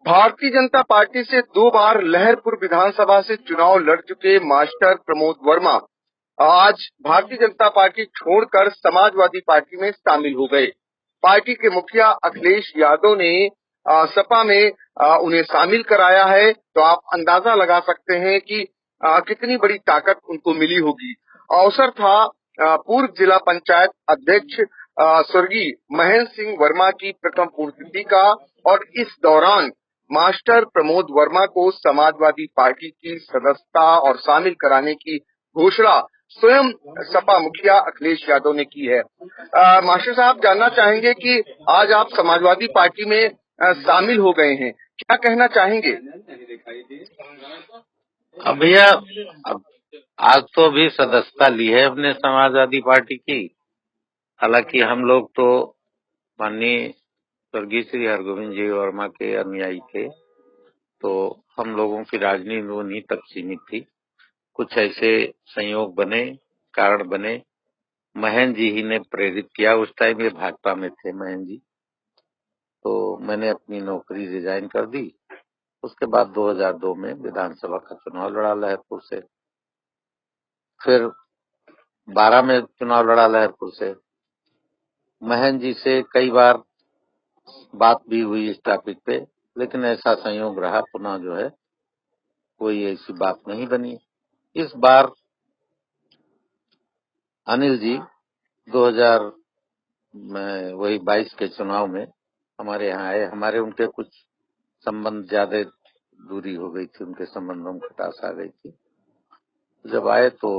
Bharatiya Janata party से 2 बार लहरपुर विधानसभा से चुनाव लड़ चुके मास्टर प्रमोद वर्मा आज भारतीय जनता पार्टी छोड़कर समाजवादी पार्टी में शामिल हो गए। पार्टी के मुखिया अखिलेश यादव ने सपा में उन्हें शामिल कराया है, तो आप अंदाजा लगा सकते हैं कि कितनी बड़ी ताकत उनको मिली होगी। अवसर था पूर्व जिला पंचायत अध्यक्ष स्वर्गीय महेंद्र सिंह वर्मा की प्रथम पुण्यतिथि का, और इस दौरान मास्टर प्रमोद वर्मा को समाजवादी पार्टी की सदस्यता और शामिल कराने की घोषणा स्वयं सपा मुखिया अखिलेश यादव ने की है। मास्टर साहब, जानना चाहेंगे कि आज आप समाजवादी पार्टी में शामिल हो गए हैं, क्या कहना चाहेंगे? अब भैया, अब आज तो अभी सदस्यता ली है अपने समाजवादी पार्टी की। हालांकि हम लोग तो माननीय स्वर्गीय श्री हरगोविंद जी वर्मा के अनुयायी थे, तो हम लोगों की राजनीति उन्हीं तक सीमित थी। कुछ ऐसे संयोग बने, कारण बने, महेंद्र जी ही ने प्रेरित किया। उस टाइम ये भाजपा में थे महेंद्र जी, तो मैंने अपनी नौकरी रिजाइन कर दी। उसके बाद 2002 में विधानसभा का चुनाव लड़ा लहरपुर से, फिर 12 में चुनाव लड़ा लहरपुर से। महेंद्र जी से कई बार बात भी हुई इस टॉपिक पे, लेकिन ऐसा संयोग रहा, पुनः जो है कोई ऐसी बात नहीं बनी। इस बार अनिल जी 2000 में वही 22 के चुनाव में हमारे यहाँ आए। हमारे उनके कुछ संबंध, ज्यादा दूरी हो गई थी, उनके संबंधों में खटास आ गई थी। जब आए तो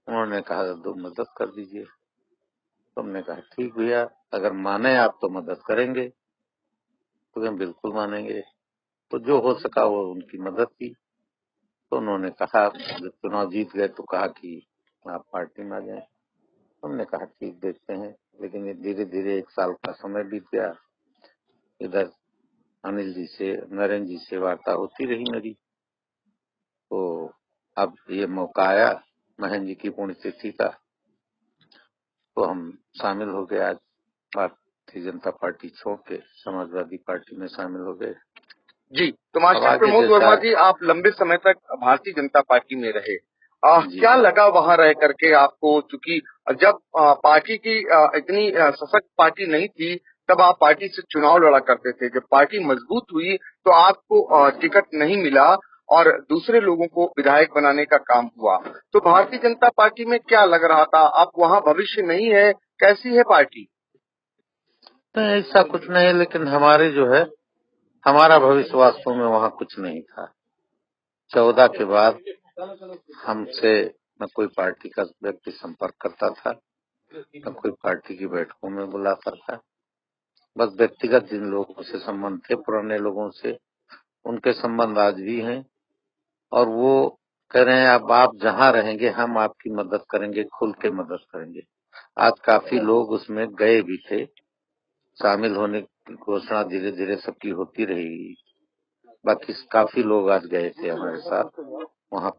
उन्होंने कहा दो मदद कर दीजिए। तो हमने कहा ठीक भैया, अगर माने आप तो मदद करेंगे। तो हम बिल्कुल मानेंगे। तो जो हो सका वो उनकी मदद की। तो उन्होंने कहा, जब चुनाव जीत गए तो कहा कि आप पार्टी में आ जाएं। हमने कहा ठीक, देखते हैं। लेकिन ये धीरे धीरे 1 साल का समय बीत गया। इधर अनिल जी से, नरेंद्र जी से वार्ता होती रही मेरी। तो अब ये मौका आया महेंद्र जी की पुण्यतिथि का, तो हम शामिल हो गए। आज भारतीय जनता पार्टी छोड़ के समाजवादी पार्टी में शामिल हो गए। जी, तो मास्टर प्रमोद वर्मा जी, आप लंबे समय तक भारतीय जनता पार्टी में रहे। क्या लगा वहां रह करके आपको? चूंकि जब पार्टी की इतनी सशक्त पार्टी नहीं थी, तब आप पार्टी से चुनाव लड़ा करते थे। जब पार्टी मजबूत हुई तो आपको टिकट नहीं मिला और दूसरे लोगों को विधायक बनाने का काम हुआ। तो भारतीय जनता पार्टी में क्या लग रहा था? आप वहाँ भविष्य नहीं है, कैसी है पार्टी? तो ऐसा कुछ नहीं, लेकिन हमारे जो है, हमारा भविष्य वास्तव में वहाँ कुछ नहीं था। 14 के बाद हमसे न कोई पार्टी का व्यक्ति संपर्क करता था, न कोई पार्टी की बैठकों में बुलाता था। बस व्यक्तिगत जिन लोगों से संबंध थे, पुराने लोगों से, उनके संबंध आज भी हैं। और वो कह रहे हैं, अब आप जहाँ रहेंगे हम आपकी मदद करेंगे, खुल के मदद करेंगे। आज काफी लोग उसमें गए भी थे। शामिल होने की घोषणा धीरे धीरे सबकी होती रही। बाकी काफी लोग आज गए थे हमारे साथ वहाँ।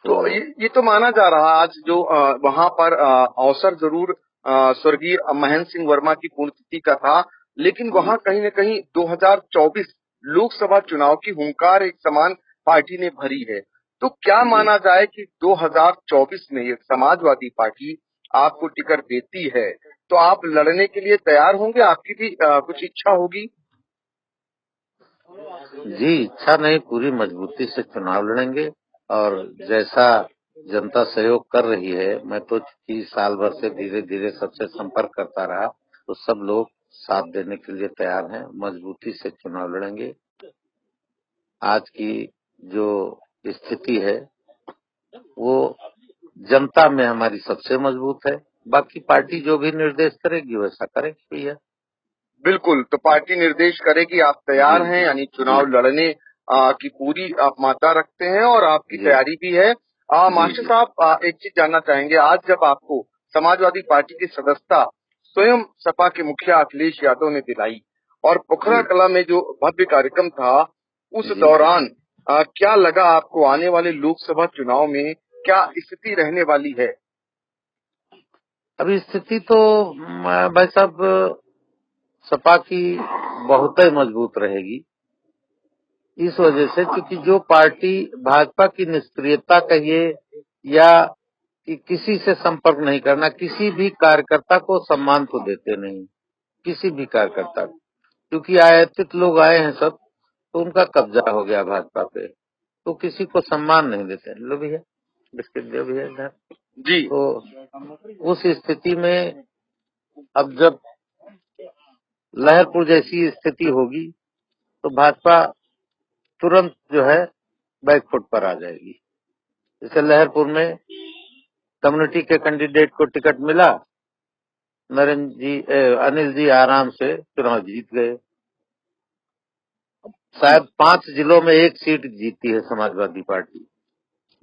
तो ये तो माना जा रहा, आज जो वहाँ पर अवसर जरूर स्वर्गीय महेंद्र सिंह वर्मा की पुण्यतिथि का था, लेकिन वहाँ कहीं न कहीं 2024 लोकसभा चुनाव की हुंकार एक समान पार्टी ने भरी है। तो क्या माना जाए कि 2024 में ये समाजवादी पार्टी आपको टिकट देती है, तो आप लड़ने के लिए तैयार होंगे? आपकी भी कुछ इच्छा होगी? जी, इच्छा नहीं, पूरी मजबूती से चुनाव लड़ेंगे। और जैसा जनता सहयोग कर रही है, मैं तो 30 साल भर से धीरे धीरे सबसे संपर्क करता रहा, तो सब लोग साथ देने के लिए तैयार हैं। मजबूती से चुनाव लड़ेंगे। आज की जो स्थिति है वो जनता में हमारी सबसे मजबूत है। बाकी पार्टी जो भी निर्देश करेगी वैसा करेगी भैया। बिल्कुल, तो पार्टी निर्देश करेगी, आप तैयार हैं, यानी चुनाव लड़ने की पूरी आप मात्रा रखते हैं और आपकी तैयारी भी है। मास्टर साहब, एक चीज जानना चाहेंगे, आज जब आपको समाजवादी पार्टी की सदस्यता स्वयं सपा के मुखिया अखिलेश यादव ने दिलाई और पोखरा कला में जो भव्य कार्यक्रम था, उस दौरान क्या लगा आपको? आने वाले लोकसभा चुनाव में क्या स्थिति रहने वाली है? अभी स्थिति तो भाई साहब सपा की बहुत ही मजबूत रहेगी। इस वजह से, क्योंकि जो पार्टी भाजपा की निष्क्रियता कहिए या कि किसी से संपर्क नहीं करना, किसी भी कार्यकर्ता को सम्मान तो देते नहीं, किसी भी कार्यकर्ता को, क्योंकि आयातित लोग आए हैं सब, तो उनका कब्जा हो गया भाजपा पे, तो किसी को सम्मान नहीं देते। लो भैया बिस्किट दो भैया इधर। जी। तो उस स्थिति में अब जब लहरपुर जैसी स्थिति होगी तो भाजपा तुरंत जो है बैकफुट पर आ जाएगी। जैसे लहरपुर में कम्युनिटी के कैंडिडेट को टिकट मिला, अनिल जी आराम से चुनाव जीत गए। शायद 5 जिलों में 1 सीट जीती है समाजवादी पार्टी।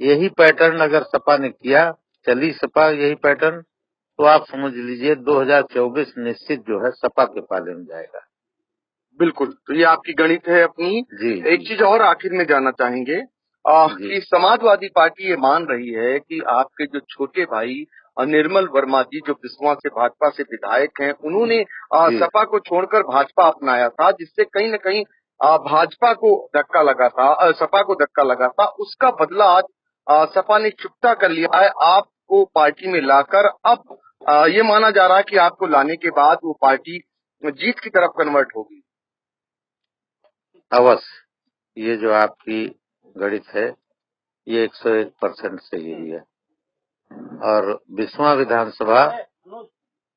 यही पैटर्न अगर सपा ने किया, चली सपा यही पैटर्न, तो आप समझ लीजिए 2024 निश्चित जो है सपा के पाले में जाएगा। बिल्कुल, तो ये आपकी गणित है अपनी। जी। एक चीज और आखिर में जानना चाहेंगे कि समाजवादी पार्टी ये मान रही है कि आपके जो छोटे भाई निर्मल वर्मा जी, जो बिस्वा से भाजपा से विधायक हैं, उन्होंने सपा को छोड़कर भाजपा अपनाया था, जिससे कहीं न कहीं भाजपा को धक्का लगा था, सपा को धक्का लगा था। उसका बदला आज सपा ने चुकता कर लिया है आपको पार्टी में लाकर। अब ये माना जा रहा है कि आपको लाने के बाद वो पार्टी जीत की तरफ कन्वर्ट होगी। अवश्य, ये जो आपकी गणित है ये 101% सही है। और बिस्वा विधानसभा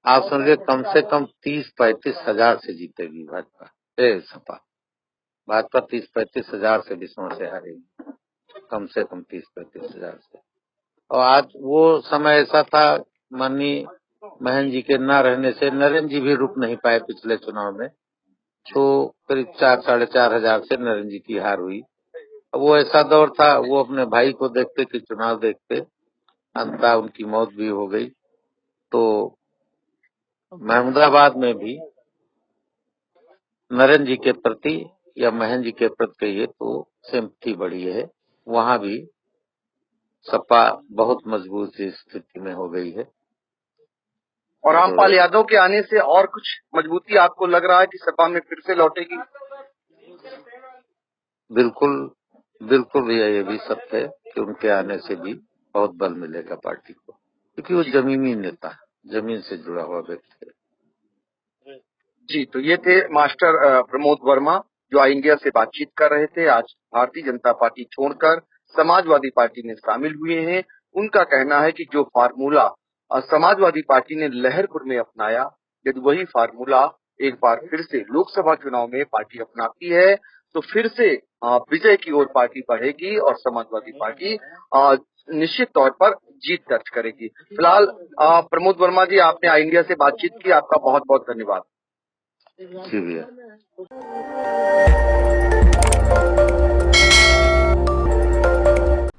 आप समझिए कम से कम 30-35 हजार से जीतेगी भाजपा, सपा। भाजपा 30-35 हजार से बिस्वा से हारेगी, कम से कम 30-35 हजार से। और आज वो समय ऐसा था, माननीय महन जी के न रहने से नरेंद्र जी भी रुक नहीं पाए पिछले चुनाव में, तो करीब 4-4.5 हजार से नरेंद्र जी की हार हुई। वो ऐसा दौर था, वो अपने भाई को देखते कि चुनाव देखते, अंततः उनकी मौत भी हो गई। तो महमूदाबाद में भी नरेंद्र जी के प्रति या महन जी के प्रति कहिए तो सिंपैथी बढ़ी है। वहां भी सपा बहुत मजबूत स्थिति में हो गई है। और रामपाल यादव के आने से और कुछ मजबूती आपको लग रहा है कि सपा में फिर से लौटेगी? बिल्कुल बिल्कुल भैया, ये भी सत्य है कि उनके आने से भी बहुत बल मिलेगा पार्टी को, क्योंकि वो जमीनी नेता, जमीन से जुड़ा हुआ व्यक्ति है। जी, तो ये थे मास्टर प्रमोद वर्मा, जो आई इंडिया से बातचीत कर रहे थे। आज भारतीय जनता पार्टी छोड़कर समाजवादी पार्टी में शामिल हुए हैं। उनका कहना है कि जो फार्मूला समाजवादी पार्टी ने लहरपुर में अपनाया, यदि वही फार्मूला एक बार फिर से लोकसभा चुनाव में पार्टी अपनाती है तो फिर से विजय की ओर पार्टी बढ़ेगी और समाजवादी पार्टी निश्चित तौर पर जीत दर्ज करेगी। फिलहाल प्रमोद वर्मा जी, आपने आई इंडिया से बातचीत की, आपका बहुत बहुत धन्यवाद। जी भैया।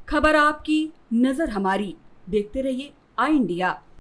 खबर आपकी, नजर हमारी। देखते रहिए आई इंडिया।